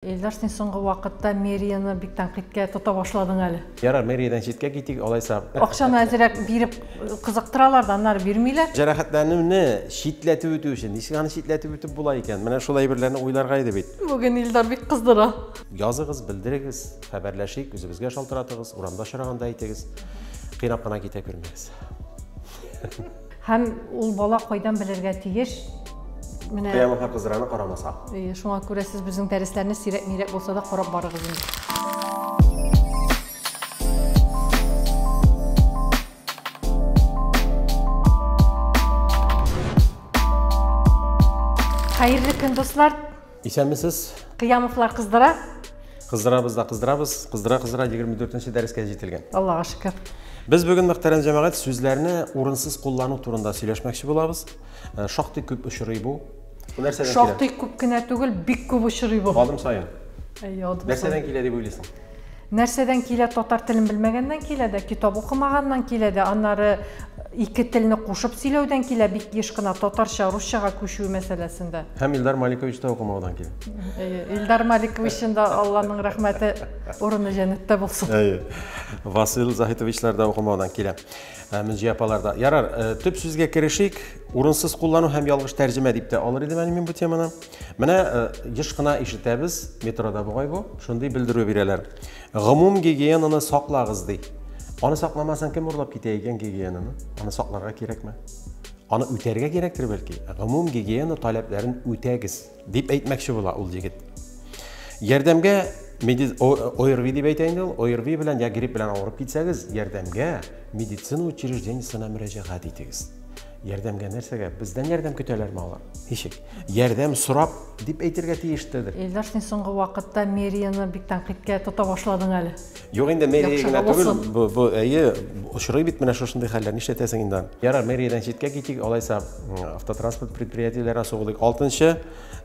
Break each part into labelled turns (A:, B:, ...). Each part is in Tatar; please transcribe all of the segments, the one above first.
A: Elдар, сен соңғы вакытта мэрияны бик тәнкыйтькә тота башладың әле.
B: Ярар, мэриядән читкә китик, алайса.
A: Акчаны әзрәк биреп кызыктыралар да, аннары бирмиләр.
B: Җәрәхәтләнүне читләтеп үтү өчен, ничек аны читләтеп үтеп була икән? Менә шулай берләрне уйларга иде бит.
A: Бүген Элдар бик кыздыра.
B: Языгыз, белдерегез, хәбәрләшик, үзебезгә шалтыратыгыз, урамда очраганда әйтегез. Кыйнап кына китә күрмәгез.
A: Һәм ул бала кайдан белергә тиеш? Менә
B: Кыяматка кыздыраны карамаса.
A: Шуңа күрә сез безнең дәресләрне сирәк-мирәк булса да карап барыгыз инде. Хәерле көн, дуслар.
B: Исәнмесез?
A: Кыямовлар кыздыра.
B: Кыздырабыз да кыздырабыз. Кыздыра 24-нче дәрескә җителгән.
A: Аллага шөкер.
B: Без бүген мөхтәрәм җәмәгать сүзләрне урынсыз куллану турында сөйләшмәкче булабыз. Шактый күп очрый бу. Бу нәрсәдән килә?
A: Шактый күп кенә түгел, бик күп очрый бу.
B: Адым сайын.
A: Нәрсәдән
B: Килә дип уйлыйсың?
A: Нәрсәдән килә? Татар телен белмәгәннән килә дә, китап укымаганнан килә дә, аннары ике телне кушып сөйләүдән килә, бик еш кына татарча, русчага күчү мәсьәләсендә.
B: Һәм Илдар Маликович та укымаудан килә.
A: Илдар Маликовичның да Алланың рәхмәте урыны җәннәттә булсын.
B: Васил Захитовичлар да укымаудан килә. Мөнҗи апаларда. Ярар, төп сүзгә керешик. Урынсыз куллану һәм ялгыш тәрҗемә дип тә алыр идем мин бу теманы. Менә еш кына ишетәбез, метрода бугай бу, шундый белдерү бирәләр. Гомум гигиенаны саклагыз ди. Аны сакламасаң кем урлап китә икән гигиенаны? Аны сакларга кирәкме? Аны үтәргә кирәктер бәлки. Гомум гигиена таләпләрен үтәгез дип әйтмәкче була ул җегет. Ярдәмгә ОРВИ дип әйтә инде ул. ОРВИ белән я грипп белән авырып китсәгез, ярдәмгә медицина учреждениесенә мөрәҗәгать итегез. Ярдәмгә нәрсәгә? Бездән ярдәм көтәләрме алар? Ничек? Ярдәм сорап дип әйтергә тиештедер.
A: Элдар, син соңгы вакытта мэрияны бик тәнкыйтькә тота башладың әле.
B: Юк инде, мэрия генә түгел, бу очрый бит менә шушындый хәлләр. Нишләтәсең инде? Ярар, мэриядән читкә китик, алайса автотранспорт предприятиеләренә сугылык. 6-нчы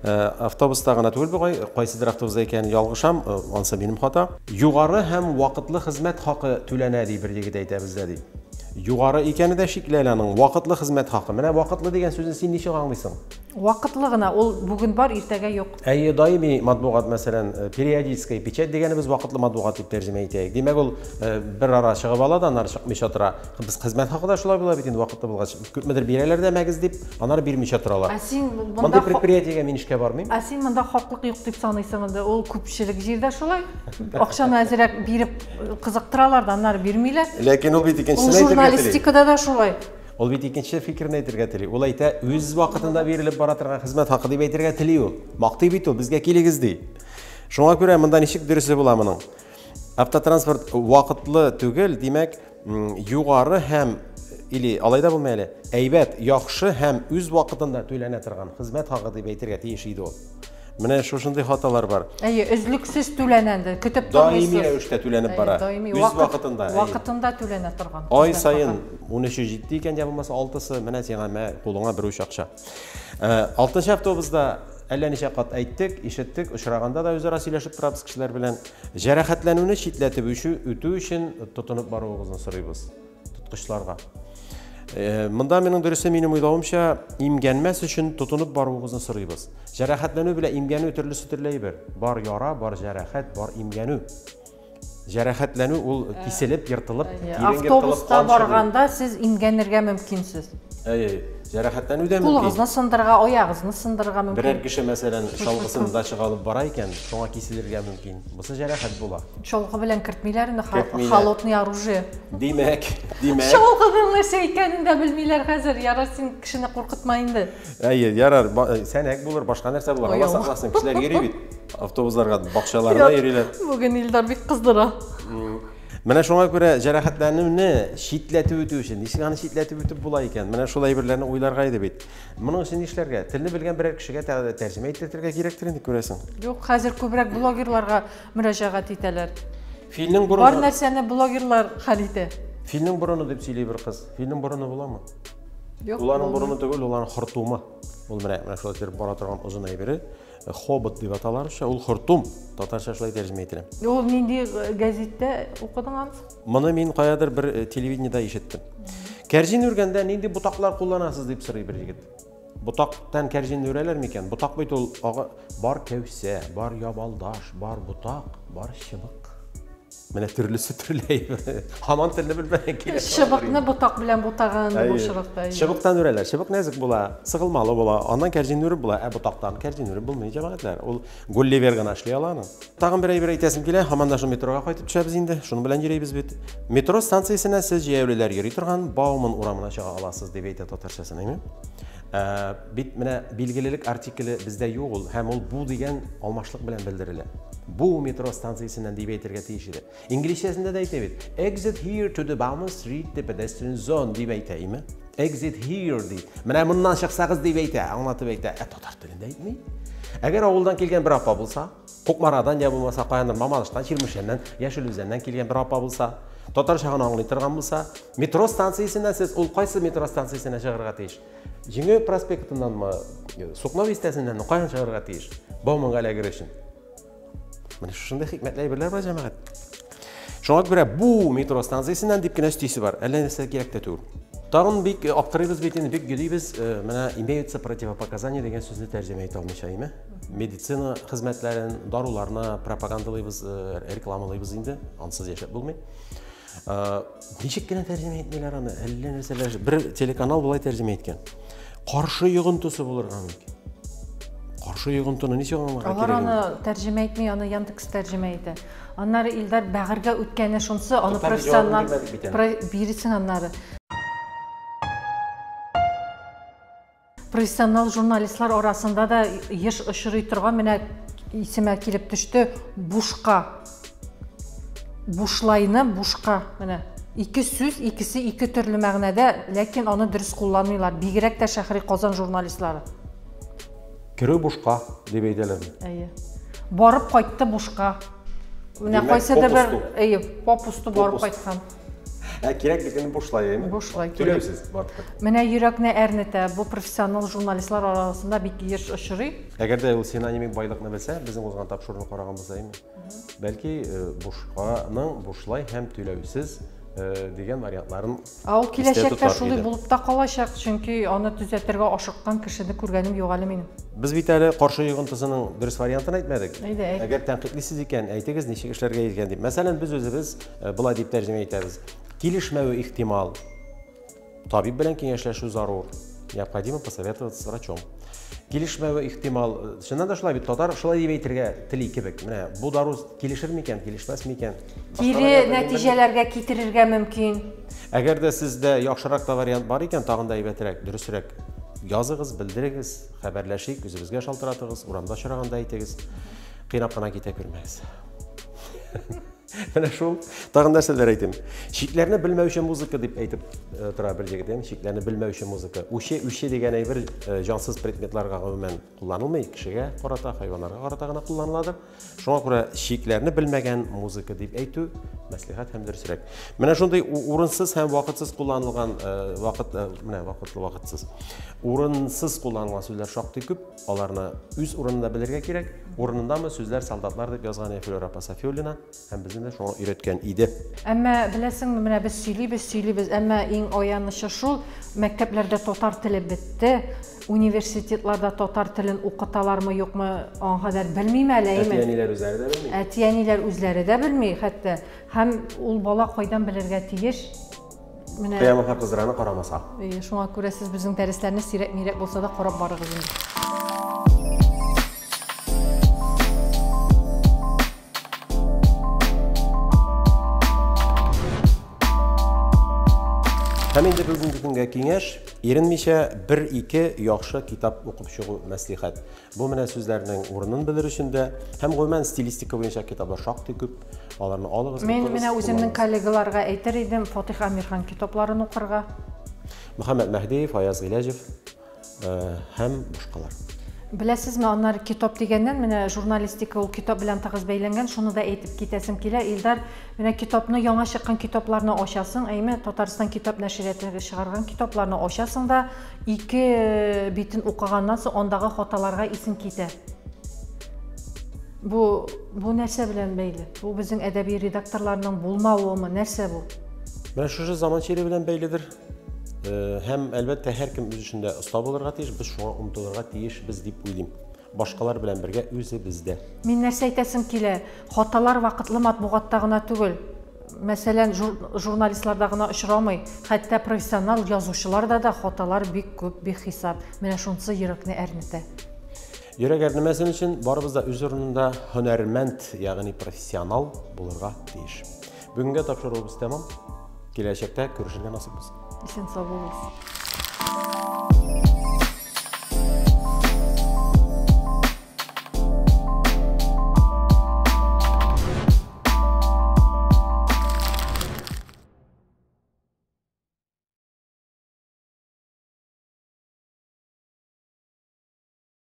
B: автобуста гына түгел бугай, кайсыдыр автобуста икән ялгышам, ансы минем хата. Югары һәм вакытлы хезмәт хакы түләнә ди бер егет әйтә бездә ди. Югары икәне дә шикләнә аның вакытлы хезмәт хакы. Менә вакытлы дигән сүзне син ничек аңлыйсың?
A: Вакытлы гына, ул бүген бар, иртәгә юк.
B: Даими матбугат, мәсәлән, периодическая печать дигәнебез вакытлы матбугат дип тәрҗемә итәйек. Димәк, ул бер ара чыгып ала да, аннары чыкмыйча тора. Без хезмәт хакы да шулай була бит инде вакытлы булгач. Күпмедер бирәләр дә мәгез дип, аннары бирмичә торалар. Монда предприятиегә мин эшкә бармыйм.
A: Син монда хаклык юк дип саныйсың инде. Ул күпчелек җирдә шулай. Акчаны әзрәк биреп кызыктыралар да, аннары бирмиләр.
B: Ләкин ул бит икенчесен
A: әйтергә тели. Журналистикада да шулай.
B: Ул бит икенче фикерне әйтергә тели. Ул әйтә, үз вакытында бирелеп бара торган хезмәт хакы дип әйтергә тели ул. Мактый бит ул, безгә килегез ди. Шуңа күрә монда ничек дөресе була моның? Автотранспорт вакытлы түгел, димәк, югары һәм или алайда булмый әле, әйбәт, яхшы һәм үз вакытында түләнә торган хезмәт хакы дип әйтергә тиеш иде ул. Менә шушындый хаталар бар.
A: Өзлексез түләнәнде, көтеп тормыйсыз.
B: Даими рәвештә түләнеп бара. Үз вакытында.
A: Вакытында түләнә торган.
B: Ай сайын 13 җитди икән, я булмаса 6-сы, менә сиңа кулыңа бер уч акча. 6-нчы автобуста әллә ничә кат әйттек, ишеттек, очраганда да үзара сөйләшеп торабыз кешеләр белән. Җәрәхәтләнүне читләтеп үтү өчен тотынып баруыгызны сорыйбыз тоткычларга. Монда минем дөресе минем уйлавымча, имгәнмәс өчен тотынып баруыгызны сорыйбыз. Җәрәхәтләнү белән имгәнү төрлесе төрләйбер. Бар яра, бар җәрәхәт, бар имгәнү. Җәрәхәтләнү ул киселеп, йыртылып,
A: автобуста барганда сез имгәнергә мөмкинсез.
B: Җәрәхәтләнү дә мөмкин.
A: Кулыгызны сындырырга, аягызны сындырырга мөмкин.
B: Берәр кеше мәсәлән шалгысын да чыгалып бара икән, шуңа киселергә мөмкин. Бусы җәрәхәт була.
A: Шалгы белән кертмиләр инде, холодный оружие.
B: Димәк.
A: Шалгының нәрсә икәнен дә белмиләр хәзер. Ярар, син кешене куркытма инде.
B: Ярар, сәнәк булыр, башка нәрсә булыр. Алла сакласын, кешеләр йөри бит. Автобусларга, бакчаларда йөриләр.
A: Бүген Илдар бик кыздыра.
B: Менә шуңа күрә җәрәхәтләнүне читләтеп үтү өчен, ничек аны читләтеп үтеп була икән? Менә шулай берләрне уйларга иде бит. Моның өчен нишләргә? Телне белгән берәр кешегә тәрҗемә итәргә кирәктер инде, күрәсең.
A: Юк, хәзер күбрәк блогерларга мөрәҗәгать итәләр.
B: Филнең бурыны.
A: Бар нәрсәне блогерлар хәл итә.
B: Филнең бурыны дип сөйли бер кыз. Филнең бурыны буламы?
A: Юк.
B: Уларның бурыны түгел, уларның хортумы. Ул менә шулай итеп бара торган озын әйбере. Хобот дип аталарча, ул хортум. Татарча шулай тәрҗемә ителә.
A: Ул нинди гәзиттә укыдыңыз?
B: Моны мин каядыр бер телевидениедә ишеттем. Кәрҗин үргәндә нинди бутаклар кулланасыз дип сорый бер егет. Butaqdan kәрҗинне өрәләр микән? Butaq бит ул бар кәүсә, бар ябалдаш, бар butaq, бар чыбык. Менә төрлесе төрле. Һаман телне белмәгән килә.
A: Чыбыкны ботак белән бутаган бу шырыкта.
B: Чыбыктан үрәләр. Чыбык нәзик була, сыгылмалы була. Аннан кәрҗин үреп була. Бутактан кәрҗин үреп булмый җәмәгатьләр. Ул Гулливер гына эшли ала аны. Тагын бер әйтәсем килә. Һаман да шу метрога кайтып төшәбез инде. Шуның белән йөрибез бит. Метро станциясенә сез җәяүлеләр йөри торган Бауман урамына чыга аласыз дип әйтә татарчасын, әйме? Бит менә билгелелек артикле бездә юк ул, һәм ул бу дигән алмашлык белән белдерелә. Бу метро станциясеннән дип әйтергә тиеш иде. Инглизчәсендә дә әйтә бит. Exit here to the Bauman Street the pedestrian zone дип әйтә, име? Exit here ди. Менә моннан чыксагыз дип әйтә, аңлатып әйтә. Татар телендә әйтми. Әгәр авылдан килгән бер апа булса, Кукмарадан я булмаса, каяндыр Мамалыштан, Чирмешәннән, Яшел Үзәннән килгән бер апа булса, татарча гына аңлый торган булса, метро станциясеннән сез ул кайсы метро станциясенә чыгарга тиеш? Җиңе проспектыннанмы, Сукно бистәсеннән каян чыгарга тиеш? Бауманга эләгер өчен. Менә шушында хикмәтле әйберләр бар җәмәгать. Шуңа күрә бу метро станциясеннән дип кенә стисе бар. Әллә нәрсә кирәк тә түгел. Тагын бик аптырыйбыз бит инде, бик гөдибез, менә имеются противопоказания дигән сүзне тәрҗемә итә алмыйча, име? Медицина хезмәтләрен, даруларны пропагандалыйбыз, рекламалыйбыз инде, ансыз яшәп булмый. Ничек кенә тәрҗемә итмиләр аны? Әллә нәрсәләр, бер телеканал булай тәрҗемә иткән. Каршы йогынтысы булырга мөмкин. Каршы йогынтыны ничек аңларга кирәк?
A: Алар аны тәрҗемә итми, аны Яндекс тәрҗемә итә. Аннары Илдар бәгыргә үткәне шунсы, аны профессионал бирсен аннары. Профессионал журналистлар арасында да еш ышырый торган, менә исемә килеп төште, бушка. Бушлайны бушка, менә. Ике сүз, икесе ике төрле мәгънәдә, ләкин аны дөрес кулланмыйлар. Бигрәк тә шәһри Казан журналистлары.
B: Кире бушка дип әйтәләр.
A: Әйе. Барып кайтты бушка. Менә кайсыдыр бер, попусты барып кайткан.
B: Кирәк дигән бушлай, әйме?
A: Бушлай.
B: Түләүсез барып кайт.
A: Менә йөрәкне әрнетә, бу профессионал журналистлар арасында бик еш ышырый.
B: Әгәр дә ул синонимик байлыкны белсә, безнең узган тапшыруны караган булса, әйме? Бәлки бушканың бушлай һәм түләүсез дигән вариантларын.
A: Ул киләчәктә шулай булып та калачак, чөнки аны төзәтергә ашыккан кешене күргәнем юк әле минем.
B: Без бит әле каршы йогынтысының дөрес вариантын әйтмәдек.
A: Әйдә.
B: Әгәр тәнкыйтьлисез икән, әйтегез, ничек эшләргә икән дип. Мәсәлән, без үзебез булай дип тәрҗемә итәбез. Килешмәүе ихтимал. Табиб белән киңәшләшү зарур. Необходимо посоветоваться с врачом. Килешмәүе ихтимал. Шуннан да шулай бит, татар шулай дип әйтергә тели кебек. Менә бу дару килешер микән, килешмәс микән?
A: Кире нәтиҗәләргә китерергә мөмкин.
B: Әгәр дә сездә яхшырак та вариант бар икән, тагын да әйбәтрәк, дөресрәк языгыз, белдерегез, хәбәрләшик, үзебезгә шалтыратыгыз, урамда очраганда әйтегез. Кыйнап кына китә күрмәгез. Менә шул тагын нәрсәләр әйтим. Шикләрне белмәүче музыка дип әйтеп тора бер җегет, шикләрне белмәүче музыка. Үче дигән әйбер җансыз предметларга гомумән кулланылмый, кешегә карата, хайваннарга карата гына кулланыладыр. Шуңа күрә шикләрне белмәгән музыка дип әйтү мәслихәт һәм дөресрәк. Менә шундый урынсыз һәм вакытсыз кулланылган урынсыз кулланылган сүзләр шактый күп. Аларны үз урынында белергә кирәк. Урынындамы сүзләр солдатлар дип язган Флора Пасафиолина һәм безне шуңа өйрәткән иде.
A: Әмма беләсеңме, менә без сөйлибез, әмма иң аянышы шул, мәктәпләрдә татар теле бетте, университетларда татар телен укыталармы, юкмы, аңгадәр белмим әле, әйме.
B: Әтиәниләр үзләре дә белми.
A: Әтиәниләр үзләре дә белми, хәтта һәм ул бала кайдан белергә тиеш? Менә
B: Кыямәт кызраны карамаса.
A: Шуңа күрә сез безнең дәресләрне сирәк-мирәк булса да карап барыгыз инде.
B: Һәм инде бүгенге көнгә киңәш, иренмичә 1-2 яхшы китап укып чыгу мәслихәт. Бу менә сүзләрнең урынын белер өчен дә һәм гомумән стилистика буенча китаплар шактый күп. Аларны алыгыз.
A: Мен менә үземнең коллегаларга әйтер идем, Фатих Амирхан китапларын укырга.
B: Мөхәммәд Мәһдиев, Аяз Гыйләҗев һәм башкалар.
A: Беләсезме, аннары китап дигәннән, менә журналистика ул китап белән тыгыз бәйләнгән, шуны да әйтеп китәсем килә. Илдар, менә китапны, яңа чыккан китапларны ачасың, әйме, Татарстан китап нәшриятыгы чыгарган китапларны ачасың да, 2 битен укыганнан соң андагы хаталарга исең китә. Бу нәрсә белән бәйле? Бу безнең әдәби редакторларның булмавымы, нәрсә бу?
B: Менә шушы заман чире белән бәйледер. Һәм әлбәттә һәркем үз эшендә оста булырга тиеш, без шуңа омтылырга тиешбез дип уйлыйм. Башкалар белән бергә үзебездә.
A: Мин нәрсә әйтәсем килә? Хаталар вакытлы матбугатта гына түгел. Мәсәлән, журналистларда гына очрамый, хәтта профессионал язучыларда да хаталар бик күп, бик хисап. Менә шунысы йөрәкне әрнетә.
B: Йөрәк әрнемәсен өчен барыбыз да үз урынында һөнәрмәнд, ягъни профессионал булырга тиеш. Бүгенгә тапшыруыбыз тәмам. Киләчәктә күрешергә насыйп булсын.
A: Исән сау булыгыз.